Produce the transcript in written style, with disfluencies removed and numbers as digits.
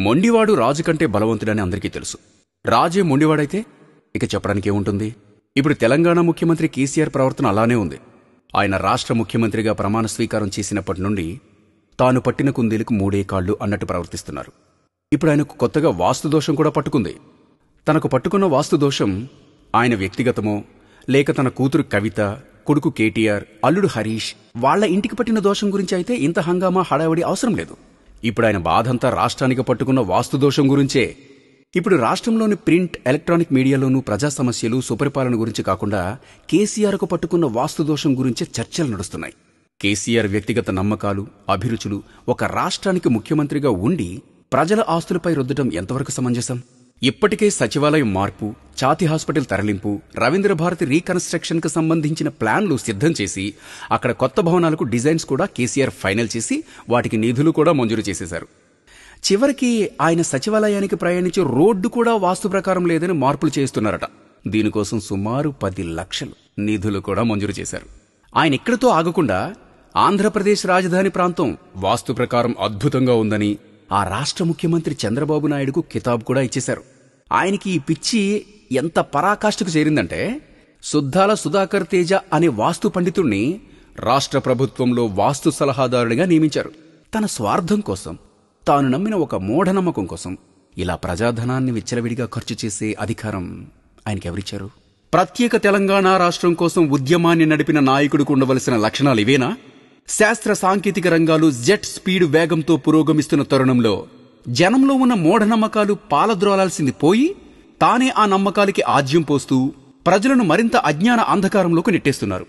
మొండివాడు రాజు కంటే బలవంతుడని అందరికీ తెలుసు. రాజే మొండివాడైతే ఇక చెప్పడానికి ఏముంటుంది? ఇప్పుడు తెలంగాణ ముఖ్యమంత్రి కేసీఆర్ ప్రవర్తన అలానే ఉంది. ఆయన రాష్ట్ర ముఖ్యమంత్రిగా ప్రమాణ స్వీకారం చేసినప్పటి నుండి తాను పట్టిన కుందేలకు మూడే కాళ్లు అన్నట్టు ప్రవర్తిస్తున్నారు. ఇప్పుడు ఆయనకు కొత్తగా వాస్తుదోషం కూడా పట్టుకుంది. తనకు పట్టుకున్న వాస్తుదోషం ఆయన వ్యక్తిగతమో లేక తన కూతురు కవిత, కొడుకు కేటీఆర్, అల్లుడు హరీష్ వాళ్ల ఇంటికి పట్టిన దోషం గురించి అయితే ఇంత హంగామా హడావడి అవసరం లేదు. ఇప్పుడు ఆయన బాధంతా రాష్ట్రానికి పట్టుకున్న వాస్తుదోషం గురించే. ఇప్పుడు రాష్ట్రంలోని ప్రింట్, ఎలక్ట్రానిక్ మీడియాలోనూ ప్రజా సమస్యలు, సుపరిపాలన గురించి కాకుండా కేసీఆర్కు పట్టుకున్న వాస్తుదోషం గురించే చర్చలు నడుస్తున్నాయి. కేసీఆర్ వ్యక్తిగత నమ్మకాలు, అభిరుచులు ఒక రాష్ట్రానికి ముఖ్యమంత్రిగా ఉండి ప్రజల ఆస్తులపై రుద్దడం ఎంతవరకు సమంజసం? ఇప్పటికే సచివాలయం మార్పు, ఛాతీ హాస్పిటల్ తరలింపు, రవీంద్ర భారతి రీకన్స్ట్రక్షన్ కు సంబంధించిన ప్లాన్లు సిద్ధం చేసి అక్కడ కొత్త భవనాలకు డిజైన్స్ కూడా కేసీఆర్ ఫైనల్ చేసి వాటికి నిధులు కూడా మంజూరు చేసేశారు. చివరికి ఆయన సచివాలయానికి ప్రయాణించే రోడ్డు కూడా వాస్తు ప్రకారం లేదని మార్పులు చేస్తున్నారట. దీనికోసం సుమారు 10 లక్షలు నిధులు కూడా మంజూరు చేశారు. ఆయన ఇక్కడితో ఆగకుండా ఆంధ్రప్రదేశ్ రాజధాని ప్రాంతం వాస్తు ప్రకారం అద్భుతంగా ఉందని ఆ రాష్ట్ర ముఖ్యమంత్రి చంద్రబాబు నాయుడుకు కితాబు కూడా ఇచ్చేశారు. ఆయనకి ఈ పిచ్చి ఎంత పరాకాష్ఠకు చేరిందంటే సుద్దాల సుధాకర్ తేజ అనే వాస్తు పండితుణ్ణి రాష్ట్ర ప్రభుత్వంలో వాస్తు సలహాదారుడిగా నియమించారు. తన స్వార్థం కోసం, తాను నమ్మిన ఒక మూఢనమ్మకం కోసం ఇలా ప్రజాధనాన్ని విచ్చలవిడిగా ఖర్చు చేసే అధికారం ఆయనకెవరిచ్చారు? ప్రత్యేక తెలంగాణ రాష్ట్రం కోసం ఉద్యమాన్ని నడిపిన నాయకుడికి ఉండవలసిన లక్షణాలు ఇవేనా? శాస్త్ర సాంకేతిక రంగాలు జెట్ స్పీడ్ వేగంతో పురోగమిస్తున్న తరుణంలో జనంలో ఉన్న మూఢనమ్మకాలు పాలద్రోలాల్సింది పోయి తానే ఆ నమ్మకాలకి ఆజ్యం పోస్తూ ప్రజలను మరింత అజ్ఞాన అంధకారంలోకి నెట్టేస్తున్నారు.